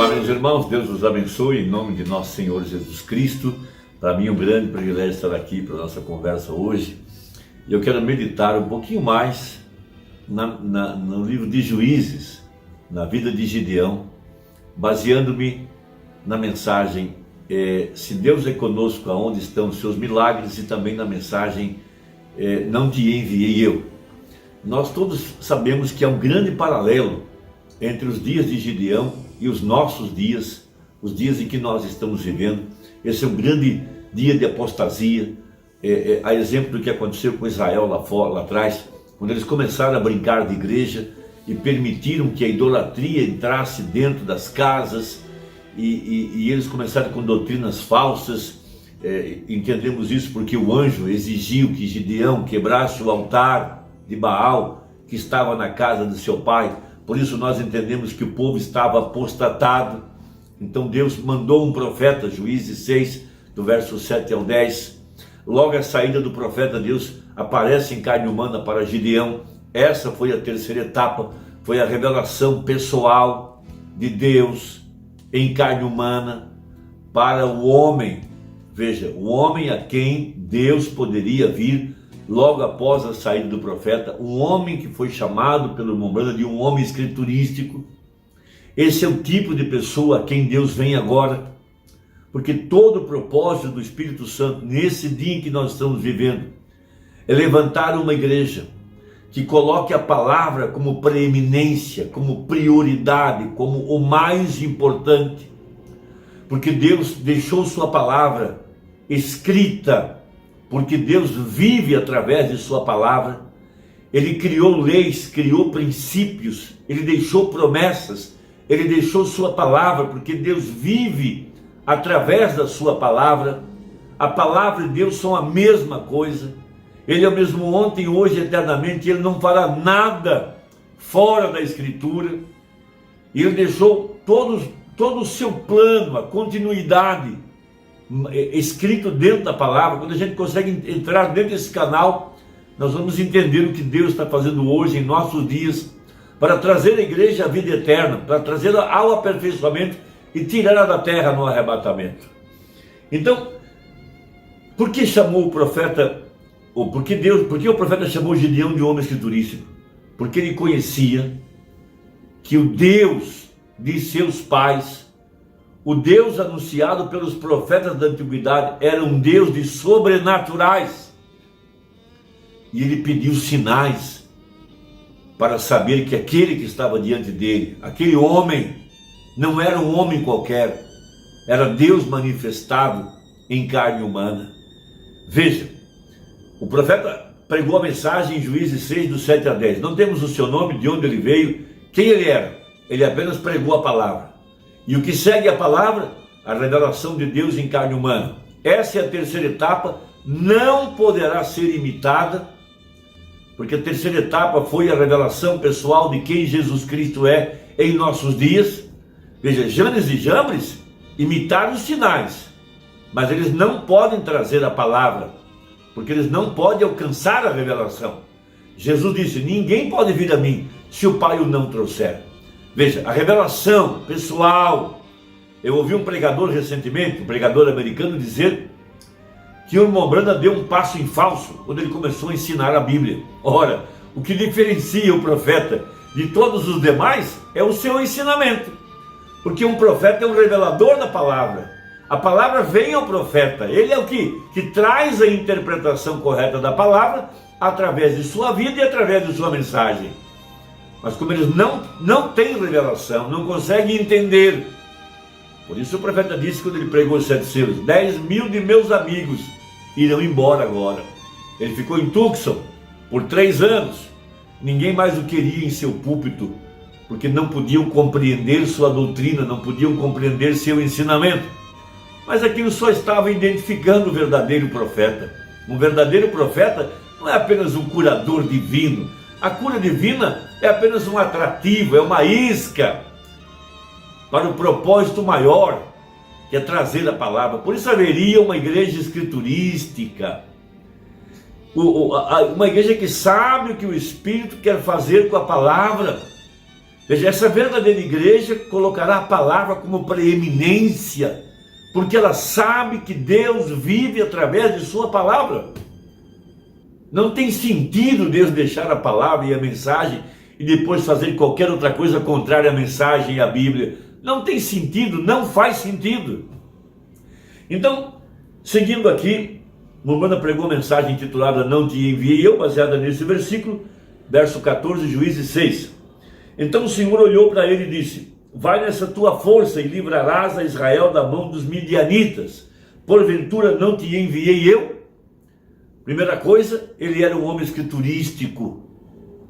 Olá, meus irmãos, Deus os abençoe em nome de nosso Senhor Jesus Cristo. Para mim é um grande privilégio estar aqui para a nossa conversa hoje. E eu quero meditar um pouquinho mais no livro de Juízes, na vida de Gideão, baseando-me na mensagem se Deus é conosco, aonde estão os seus milagres, e também na mensagem não te enviei eu. Nós todos sabemos que há um grande paralelo entre os dias de Gideão e os nossos dias, os dias em que nós estamos vivendo. Esse é um grande dia de apostasia, a exemplo do que aconteceu com Israel lá atrás, quando eles começaram a brincar de igreja e permitiram que a idolatria entrasse dentro das casas, e eles começaram com doutrinas falsas. Entendemos isso porque o anjo exigiu que Gideão quebrasse o altar de Baal que estava na casa de seu pai. Por isso nós entendemos que o povo estava apostatado. Então Deus mandou um profeta, Juízes 6, do verso 7 ao 10. Logo a saída do profeta, Deus aparece em carne humana para Gideão. Essa foi a terceira etapa, foi a revelação pessoal de Deus em carne humana para o homem. Veja, o homem a quem Deus poderia vir logo após a saída do profeta, um homem que foi chamado pelo irmão Branham de um homem escriturístico. Esse é o tipo de pessoa a quem Deus vem agora, porque todo o propósito do Espírito Santo nesse dia em que nós estamos vivendo é levantar uma igreja que coloque a palavra como preeminência, como prioridade, como o mais importante, porque Deus deixou sua palavra escrita, porque Deus vive através de sua palavra. Ele criou leis, criou princípios, ele deixou promessas, ele deixou sua palavra, porque Deus vive através da sua palavra. A palavra e Deus são a mesma coisa. Ele é o mesmo ontem, hoje, eternamente. Ele não fará nada fora da Escritura. E ele deixou todo o seu plano, a continuidade escrito dentro da palavra. Quando a gente consegue entrar dentro desse canal, nós vamos entender o que Deus está fazendo hoje em nossos dias, para trazer a igreja à vida eterna, para trazê-la ao aperfeiçoamento e tirá-la da terra no arrebatamento. Então, por que chamou o profeta, ou por que o profeta chamou Gideão de homem escriturístico? Porque ele conhecia que o Deus de seus pais, o Deus anunciado pelos profetas da antiguidade, era um Deus de sobrenaturais. E ele pediu sinais para saber que aquele que estava diante dele, aquele homem, não era um homem qualquer, era Deus manifestado em carne humana. Veja, o profeta pregou a mensagem em Juízes 6, do 7 a 10. Não temos o seu nome, de onde ele veio, quem ele era. Ele apenas pregou a palavra. E o que segue a palavra? A revelação de Deus em carne humana. Essa é a terceira etapa, não poderá ser imitada, porque a terceira etapa foi a revelação pessoal de quem Jesus Cristo é em nossos dias. Veja, Janes e Jambres imitaram os sinais, mas eles não podem trazer a palavra, porque eles não podem alcançar a revelação. Jesus disse: ninguém pode vir a mim se o Pai o não trouxer. Veja, a revelação pessoal. Eu ouvi um pregador recentemente, um pregador americano, dizer que o irmão Branham deu um passo em falso quando ele começou a ensinar a Bíblia. Ora, o que diferencia o profeta de todos os demais é o seu ensinamento, porque um profeta é um revelador da palavra. A palavra vem ao profeta, ele é o que traz a interpretação correta da palavra através de sua vida e através de sua mensagem. Mas como eles não têm revelação, não conseguem entender, por isso o profeta disse, quando ele pregou os 7 selos: 10 mil de meus amigos irão embora agora. Ele ficou em Tucson por 3 anos, ninguém mais o queria em seu púlpito, porque não podiam compreender sua doutrina, não podiam compreender seu ensinamento. Mas aquilo só estava identificando o verdadeiro profeta. Um verdadeiro profeta não é apenas um curador divino. A cura divina é apenas um atrativo, é uma isca para o propósito maior, que é trazer a palavra. Por isso haveria uma igreja escriturística, uma igreja que sabe o que o Espírito quer fazer com a palavra, Veja, essa verdadeira igreja colocará a palavra como preeminência, porque ela sabe que Deus vive através de sua palavra. Não tem sentido Deus deixar a palavra e a mensagem e depois fazer qualquer outra coisa contrária à mensagem e à Bíblia. Não tem sentido, não faz sentido. Então, seguindo aqui, Umbanda pregou a mensagem intitulada Não Te Enviei Eu, baseada nesse versículo, verso 14, Juízes 6. Então o Senhor olhou para ele e disse: vai nessa tua força e livrarás a Israel da mão dos midianitas. Porventura não te enviei eu? Primeira coisa, ele era um homem escriturístico.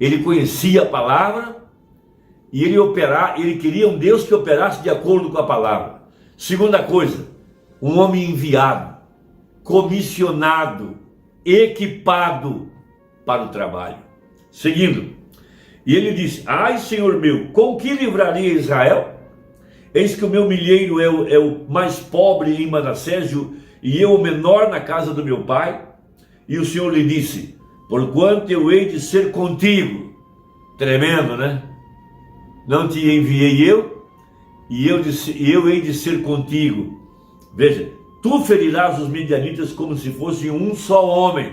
Ele conhecia a palavra e ele queria um Deus que operasse de acordo com a palavra. Segunda coisa, um homem enviado, comissionado, equipado para o trabalho. Seguindo, e ele disse: ai, Senhor meu, com que livraria Israel? Eis que o meu milheiro é o mais pobre em Manassés, e eu o menor na casa do meu pai. E o Senhor lhe disse: porquanto eu hei de ser contigo. Tremendo, né? Não te enviei eu, e eu hei de ser contigo. Veja, tu ferirás os midianitas como se fosse um só homem,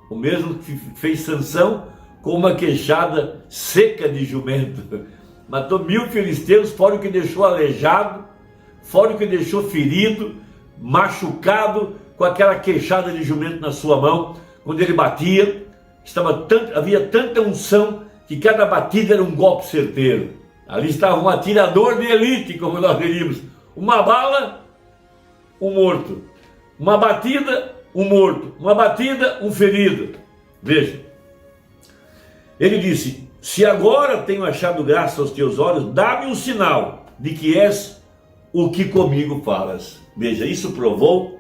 o mesmo que fez Sansão com uma queixada seca de jumento. Matou 1000 filisteus, fora o que deixou aleijado, fora o que deixou ferido, machucado, com aquela queixada de jumento na sua mão. Quando ele batia, havia tanta unção que cada batida era um golpe certeiro. Ali estava um atirador de elite, como nós diríamos. Uma bala, um morto. Uma batida, um morto. Uma batida, um ferido. Veja. Ele disse: se agora tenho achado graça aos teus olhos, dá-me um sinal de que és o que comigo falas. Veja, isso provou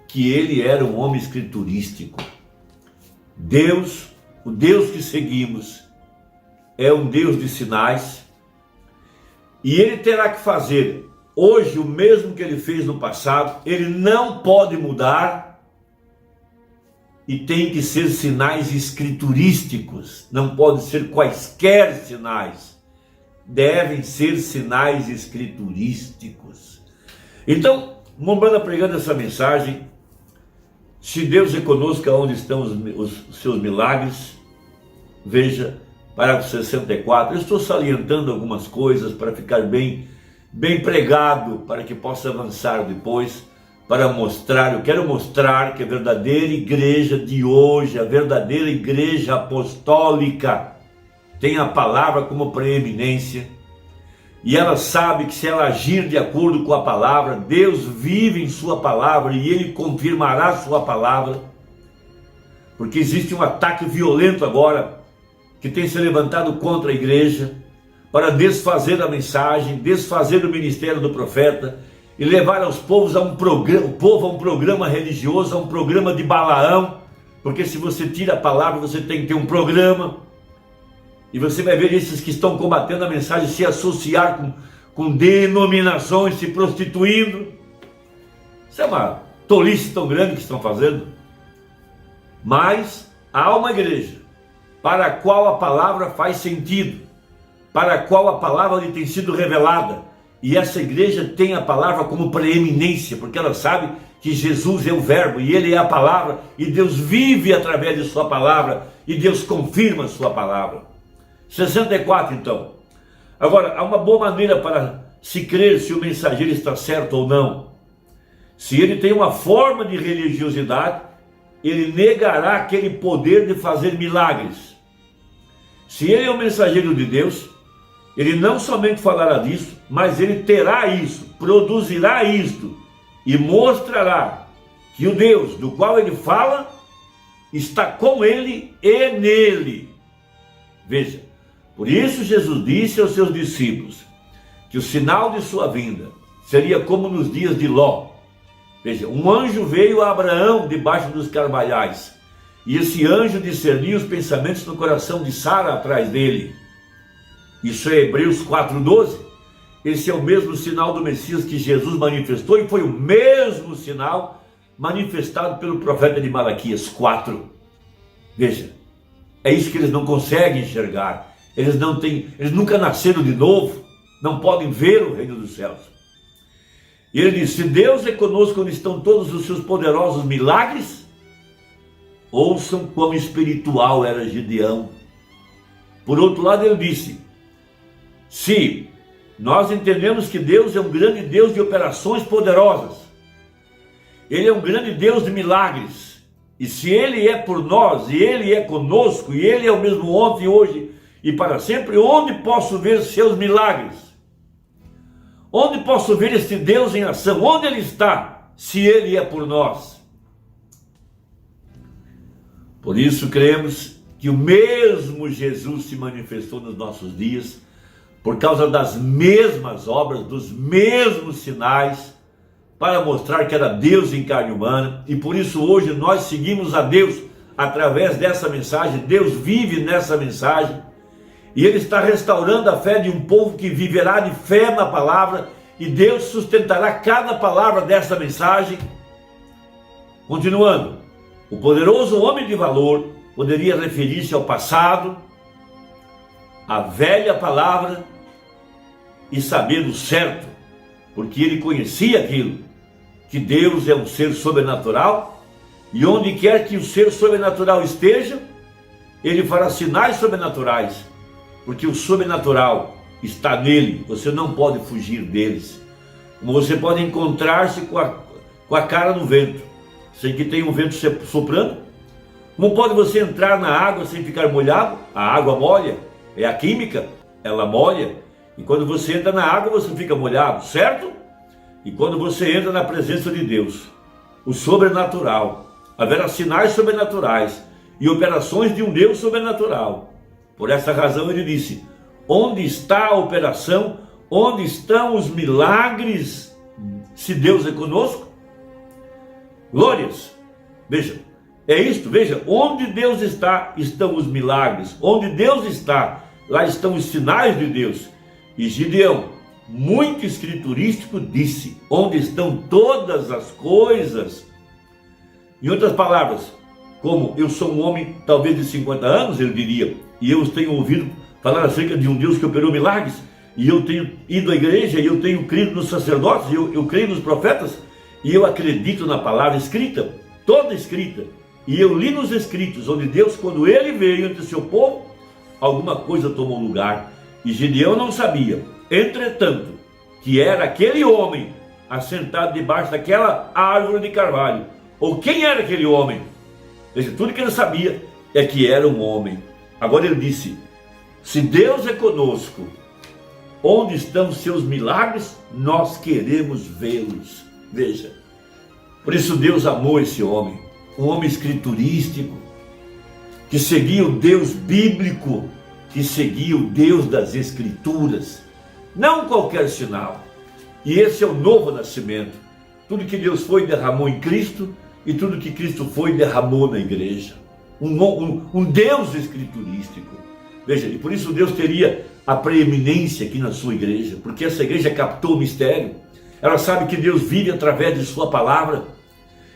que ele era um homem escriturístico. Deus, o Deus que seguimos, é um Deus de sinais, e ele terá que fazer hoje o mesmo que ele fez no passado. Ele não pode mudar, e tem que ser sinais escriturísticos, não pode ser quaisquer sinais, devem ser sinais escriturísticos. Então, Umbanda pregando essa mensagem: se Deus é conosco, onde estão os seus milagres? Veja, parágrafo 64, eu estou salientando algumas coisas para ficar bem pregado, para que possa avançar depois, para mostrar, eu quero mostrar que a verdadeira igreja de hoje, a verdadeira igreja apostólica, tem a palavra como preeminência, e ela sabe que se ela agir de acordo com a palavra, Deus vive em sua palavra e ele confirmará sua palavra, porque existe um ataque violento agora, que tem se levantado contra a igreja, para desfazer a mensagem, desfazer o ministério do profeta, e levar aos povos o povo a um programa religioso, a um programa de Balaão, porque se você tira a palavra, você tem que ter um programa, e você vai ver esses que estão combatendo a mensagem se associar com denominações, se prostituindo. Isso é uma tolice tão grande que estão fazendo. Mas há uma igreja para a qual a palavra faz sentido, para a qual a palavra lhe tem sido revelada, e essa igreja tem a palavra como preeminência, porque ela sabe que Jesus é o verbo, e ele é a palavra, e Deus vive através de sua palavra, e Deus confirma sua palavra. 64 então. Agora, há uma boa maneira para se crer se o mensageiro está certo ou não. Se ele tem uma forma de religiosidade, ele negará aquele poder de fazer milagres. Se ele é o mensageiro de Deus, ele não somente falará disso, mas ele terá isso, produzirá isto, e mostrará que o Deus do qual ele fala está com ele e nele. Veja, por isso Jesus disse aos seus discípulos que o sinal de sua vinda seria como nos dias de Ló. Veja, um anjo veio a Abraão debaixo dos carvalhais, e esse anjo discernia os pensamentos no coração de Sara atrás dele. Isso é Hebreus 4:12. Esse é o mesmo sinal do Messias que Jesus manifestou, e foi o mesmo sinal manifestado pelo profeta de Malaquias 4. Veja, é isso que eles não conseguem enxergar, eles nunca nasceram de novo, não podem ver o reino dos céus. E ele diz: se Deus é conosco onde estão todos os seus poderosos milagres, ouçam quão espiritual era Gideão. Por outro lado, ele disse: se nós entendemos que Deus é um grande Deus de operações poderosas, Ele é um grande Deus de milagres, e se Ele é por nós, e Ele é conosco, e Ele é o mesmo ontem, hoje e para sempre, onde posso ver seus milagres? Onde posso ver este Deus em ação? Onde Ele está, se Ele é por nós? Por isso cremos que o mesmo Jesus se manifestou nos nossos dias, por causa das mesmas obras, dos mesmos sinais, para mostrar que era Deus em carne humana. E por isso hoje nós seguimos a Deus através dessa mensagem. Deus vive nessa mensagem, e Ele está restaurando a fé de um povo que viverá de fé na palavra, e Deus sustentará cada palavra dessa mensagem. Continuando, o poderoso homem de valor poderia referir-se ao passado, a velha palavra, e saber o certo, porque ele conhecia aquilo, que Deus é um ser sobrenatural, e onde quer que o ser sobrenatural esteja, ele fará sinais sobrenaturais, porque o sobrenatural está nele, você não pode fugir deles. Como você pode encontrar-se com a cara no vento, sem que tenha um vento soprando. Como pode você entrar na água sem ficar molhado? A água molha, é a química, ela molha, e quando você entra na água você fica molhado, certo? E quando você entra na presença de Deus, o sobrenatural, haverá sinais sobrenaturais e operações de um Deus sobrenatural. Por essa razão ele disse: onde está a operação? Onde estão os milagres, se Deus é conosco? Glórias! Veja, é isto, veja, onde Deus está, estão os milagres. Onde Deus está, lá estão os sinais de Deus. E Gideão, muito escriturístico, disse: onde estão todas as coisas? Em outras palavras, como eu sou um homem talvez de 50 anos, ele diria, e eu tenho ouvido falar acerca de um Deus que operou milagres, e eu tenho ido à igreja, e eu tenho crido nos sacerdotes, eu creio nos profetas, e eu acredito na palavra escrita, toda escrita, e eu li nos escritos, onde Deus, quando Ele veio entre o seu povo, alguma coisa tomou lugar, e Gideão não sabia, entretanto, que era aquele homem assentado debaixo daquela árvore de carvalho. Ou quem era aquele homem? Veja, tudo que ele sabia é que era um homem. Agora ele disse: se Deus é conosco, onde estão seus milagres? Nós queremos vê-los. Veja, por isso Deus amou esse homem, um homem escriturístico, que seguia o Deus bíblico, que seguia o Deus das Escrituras, não qualquer sinal. E esse é o novo nascimento. Tudo que Deus foi, derramou em Cristo, e tudo que Cristo foi, derramou na igreja. Um Deus escriturístico. Veja, e por isso Deus teria a preeminência aqui na sua igreja, porque essa igreja captou o mistério. Ela sabe que Deus vive através de sua palavra,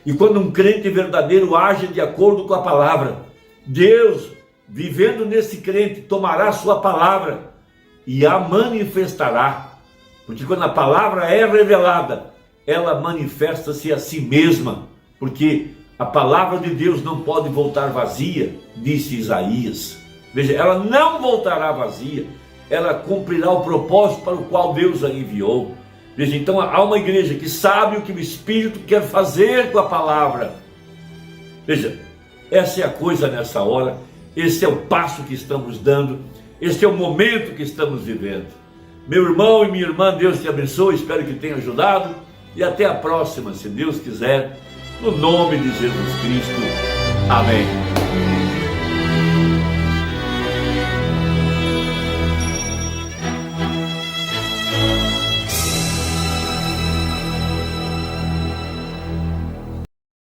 e quando um crente verdadeiro age de acordo com a palavra, Deus, vivendo nesse crente, tomará sua palavra e a manifestará, porque quando a palavra é revelada, ela manifesta-se a si mesma, porque a palavra de Deus não pode voltar vazia, disse Isaías. Veja, ela não voltará vazia, ela cumprirá o propósito para o qual Deus a enviou. Veja, então há uma igreja que sabe o que o Espírito quer fazer com a palavra. Veja, essa é a coisa nessa hora, esse é o passo que estamos dando, este é o momento que estamos vivendo. Meu irmão e minha irmã, Deus te abençoe, espero que tenha ajudado, e até a próxima, se Deus quiser, no nome de Jesus Cristo. Amém.